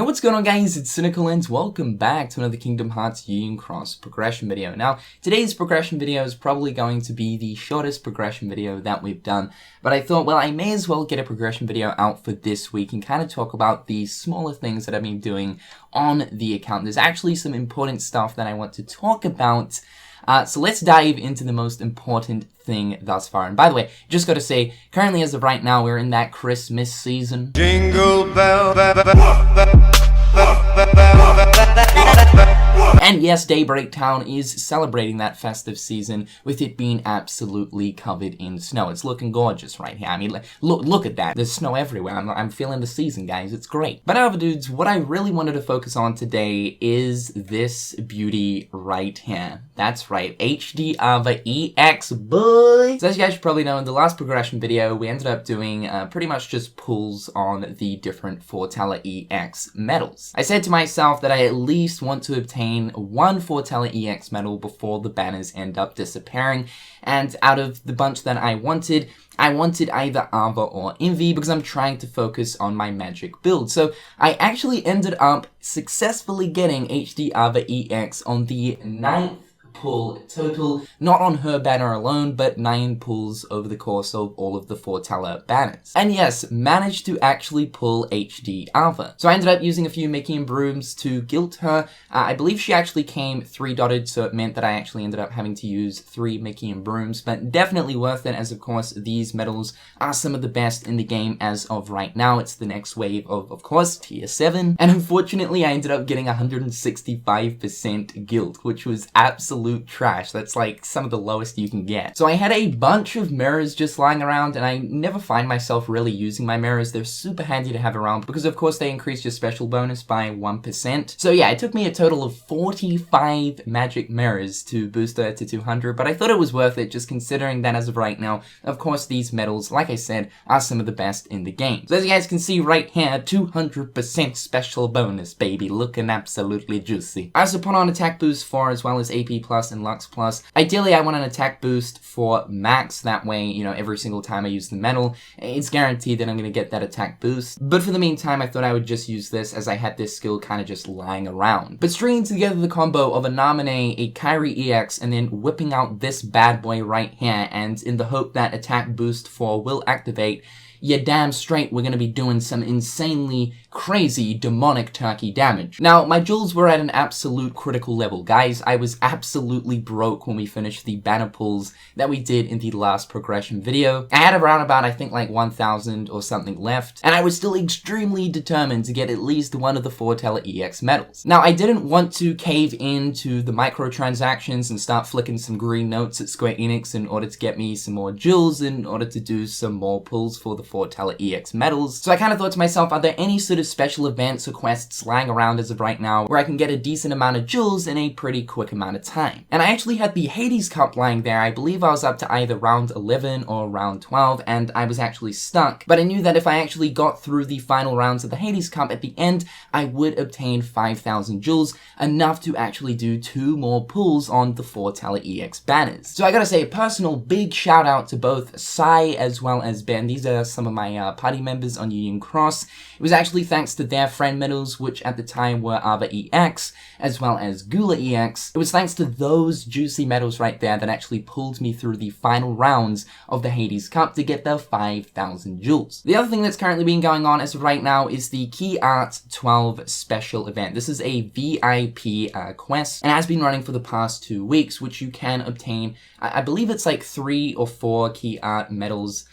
Yo, what's going on guys, it's Cynical and welcome back to another Kingdom Hearts Union Cross progression video. Now, today's progression video is probably going to be the shortest progression video that we've done, but I thought, well, I may as well get a progression video out for this week and kind of talk about the smaller things that I've been doing on the account. There's actually some important stuff that I want to talk about. So let's dive into the most important thing thus far. And by the way, just gotta say, currently as of right now, we're in that Christmas season. Jingle bell. And yes, Daybreak Town is celebrating that festive season with it being absolutely covered in snow. It's looking gorgeous right here. I mean, look at that. There's snow everywhere. I'm feeling the season, guys. It's great. But however, dudes, what I really wanted to focus on today is this beauty right here. That's right, HD EX, boy! So as you guys should probably know, in the last progression video, we ended up doing pretty much just pulls on the different Foreteller EX medals. I said to myself that I at least want to obtain one Foreteller EX medal before the banners end up disappearing, and out of the bunch that I wanted either Ava or Envy because I'm trying to focus on my magic build. So I actually ended up successfully getting HD Ava EX on the 9th pull total, not on her banner alone, but 9 pulls over the course of all of the Foreteller banners. And yes, managed to actually pull HD Ava. So I ended up using a few Mickey and Brooms to guilt her. I believe she actually came 3-dotted, so it meant that I actually ended up having to use 3 Mickey and Brooms, but definitely worth it, as of course these medals are some of the best in the game as of right now. It's the next wave of course, tier 7. And unfortunately, I ended up getting 165% guilt, which was absolute trash. That's like some of the lowest you can get. So I had a bunch of mirrors just lying around, and I never find myself really using my mirrors. They're super handy to have around because of course they increase your special bonus by 1%. So yeah, it took me a total of 45 magic mirrors to boost her to 200, but I thought it was worth it just considering that as of right now, of course these medals, like I said, are some of the best in the game. So as you guys can see right here, 200% special bonus, baby, looking absolutely juicy. I also put on attack boost 4 as well as AP Plus and Lux Plus. Ideally, I want an attack boost for max. That way, you know, every single time I use the medal, it's guaranteed that I'm going to get that attack boost. But for the meantime, I thought I would just use this as I had this skill kind of just lying around. But stringing together the combo of a Naminé, a Kairi EX, and then whipping out this bad boy right here, and in the hope that attack boost 4 will activate, you're damn straight we're going to be doing some insanely crazy demonic turkey damage. Now, my jewels were at an absolute critical level. Guys, I was absolutely broke when we finished the banner pulls that we did in the last progression video. I had around about, I think, like 1,000 or something left, and I was still extremely determined to get at least one of the Foreteller EX medals. Now, I didn't want to cave into the microtransactions and start flicking some green notes at Square Enix in order to get me some more jewels in order to do some more pulls for the Foreteller EX medals. So I kind of thought to myself, are there any sort of special events or quests lying around as of right now where I can get a decent amount of jewels in a pretty quick amount of time? And I actually had the Hades Cup lying there. I believe I was up to either round 11 or round 12, and I was actually stuck. But I knew that if I actually got through the final rounds of the Hades Cup at the end, I would obtain 5,000 jewels, enough to actually do 2 more pulls on the Foreteller EX banners. So I gotta say, a personal big shout out to both Sai as well as Ben. These are some of my party members on Union Cross. It was actually thanks to their friend medals, which at the time were Ava EX, as well as Gula EX. It was thanks to those juicy medals right there that actually pulled me through the final rounds of the Hades Cup to get the 5,000 jewels. The other thing that's currently been going on as of right now is the Key Art 12 special event. This is a VIP quest, and has been running for the past 2 weeks, which you can obtain, I believe it's like 3 or 4 Key Art medals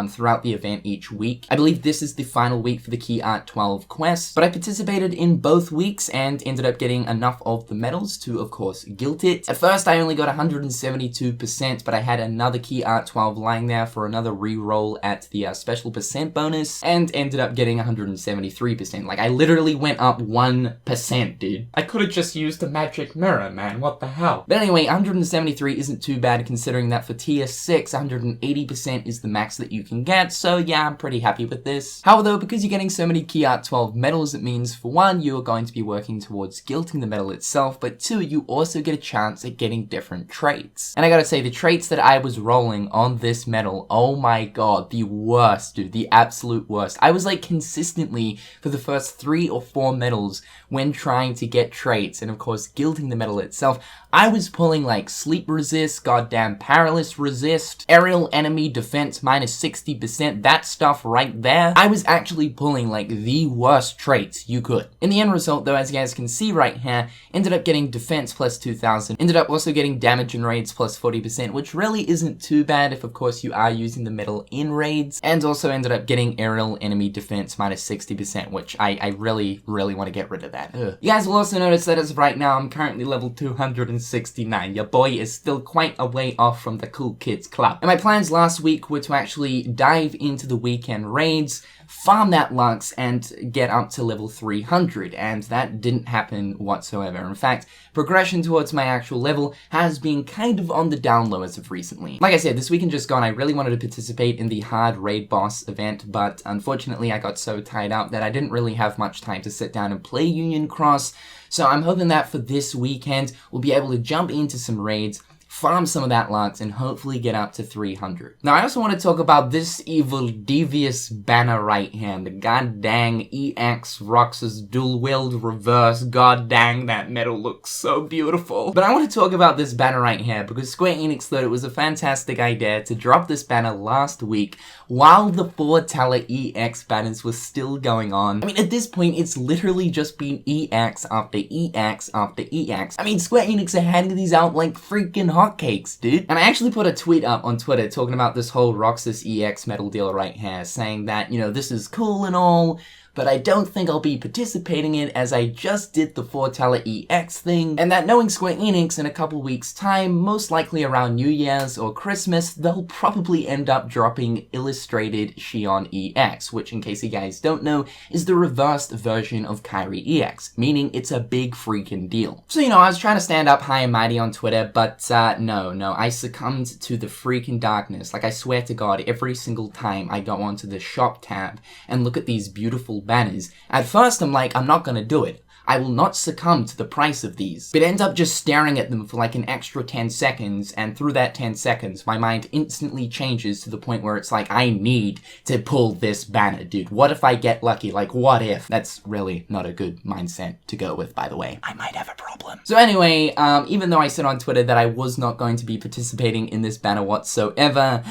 throughout the event each week. I believe this is the final week for the Key Art 12 quest, but I participated in both weeks and ended up getting enough of the medals to, of course, guilt it. At first, I only got 172%, but I had another Key Art 12 lying there for another re-roll at the special percent bonus, and ended up getting 173%. Like, I literally went up 1%, dude. I could have just used a magic mirror, man. What the hell? But anyway, 173 isn't too bad, considering that for tier 6, 180% is the max that you you can get, so yeah, I'm pretty happy with this. However though, because you're getting so many Key Art 12 medals, it means for one, you're going to be working towards guilting the medal itself, but two, you also get a chance at getting different traits. And I gotta say, the traits that I was rolling on this medal, oh my god, the worst, dude, the absolute worst. I was like consistently for the first 3 or 4 medals when trying to get traits, and of course guilting the medal itself, I was pulling like sleep resist, goddamn paralysis resist, aerial enemy defense minus 60%, that stuff right there. I was actually pulling like the worst traits you could. In the end result though, as you guys can see right here, ended up getting defense plus 2000, ended up also getting damage in raids plus 40%, which really isn't too bad if of course you are using the medal in raids, and also ended up getting aerial enemy defense minus 60%, which I really want to get rid of that. Ugh. You guys will also notice that as of right now, I'm currently level 269. Your boy is still quite a way off from the cool kids club. And my plans last week were to actually dive into the weekend raids, farm that Lux, and get up to level 300, and that didn't happen whatsoever. In fact, progression towards my actual level has been kind of on the down low as of recently. Like I said, this weekend just gone, I really wanted to participate in the hard raid boss event, but unfortunately I got so tied up that I didn't really have much time to sit down and play Union Cross, so I'm hoping that for this weekend, we'll be able to jump into some raids, farm some of that Lux, and hopefully get up to 300. Now, I also want to talk about this evil, devious banner right here. The god dang EX Roxas dual wield reverse. God dang, that medal looks so beautiful. But I want to talk about this banner right here because Square Enix thought it was a fantastic idea to drop this banner last week while the Foreteller EX banners were still going on. I mean, at this point, it's literally just been EX after EX after EX. I mean, Square Enix are handing these out like freaking hotcakes, dude. And I actually put a tweet up on Twitter talking about this whole Roxas EX medal deal right here, saying that, you know, this is cool and all, but I don't think I'll be participating in it as I just did the Foreteller EX thing, and that knowing Square Enix in a couple weeks time, most likely around New Year's or Christmas, they'll probably end up dropping Illustrated Xion EX, which in case you guys don't know, is the reversed version of Kairi EX, meaning it's a big freaking deal. So, you know, I was trying to stand up high and mighty on Twitter, but no, I succumbed to the freaking darkness. Like, I swear to God, every single time I go onto the shop tab and look at these beautiful banners, at first I'm like, I'm not gonna do it. I will not succumb to the price of these. But end up just staring at them for like an extra 10 seconds, and through that 10 seconds, my mind instantly changes to the point where it's like, I need to pull this banner, dude. What if I get lucky? Like, what if? That's really not a good mindset to go with, by the way. I might have a problem. So anyway, even though I said on Twitter that I was not going to be participating in this banner whatsoever,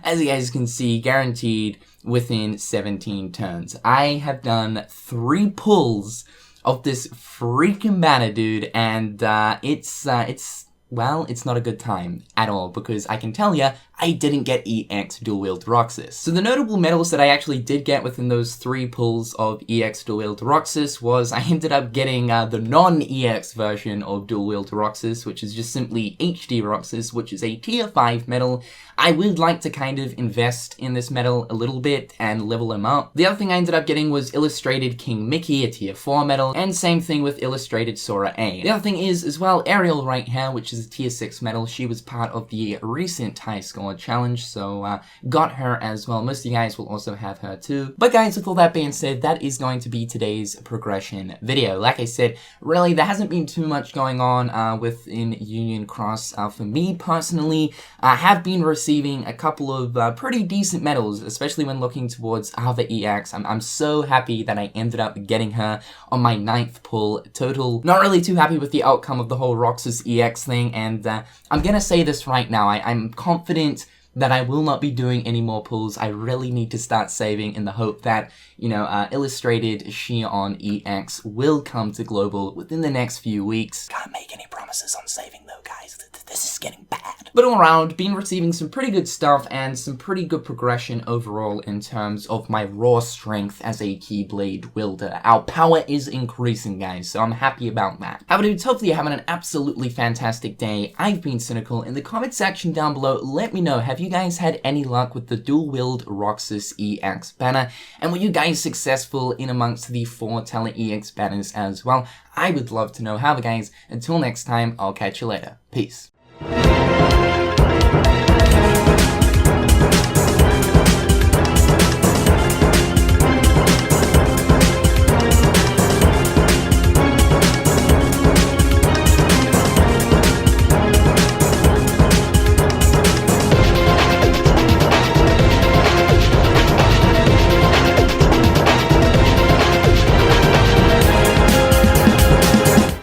as you guys can see, guaranteed within 17 turns. I have done 3 pulls of this freaking banner, dude, and it's not a good time at all, because I can tell ya, I didn't get EX dual wield Roxas. So the notable medals that I actually did get within those 3 pulls of EX dual wield Roxas was I ended up getting the non-EX version of dual wield Roxas, which is just simply HD Roxas, which is a tier 5 medal. I would like to kind of invest in this medal a little bit and level him up. The other thing I ended up getting was Illustrated King Mickey, a tier 4 medal, and same thing with Illustrated Sora A. The other thing is as well Ariel right here, which is a tier 6 medal. She was part of the recent high score challenge, so got her as well. Most of you guys will also have her too. But guys, with all that being said, that is going to be today's progression video. Like I said, really there hasn't been too much going on within Union Cross. For me personally, I have been receiving a couple of pretty decent medals, especially when looking towards other EX. I'm so happy that I ended up getting her on my 9th pull total. Not really too happy with the outcome of the whole Roxas EX thing, and I'm gonna say this right now, I'm confident that I will not be doing any more pulls. I really need to start saving in the hope that, you know, Illustrated Xion EX will come to global within the next few weeks. Can't make any promises on saving though, guys. This is getting bad. But all around, been receiving some pretty good stuff and some pretty good progression overall in terms of my raw strength as a Keyblade wielder. Our power is increasing, guys, so I'm happy about that. However, dudes, hopefully you're having an absolutely fantastic day. I've been Cynical. In the comment section down below, let me know, have you guys had any luck with the dual wield Roxas EX banner? And were you guys successful in amongst the Foreteller EX banners as well? I would love to know. However, guys, until next time, I'll catch you later. Peace.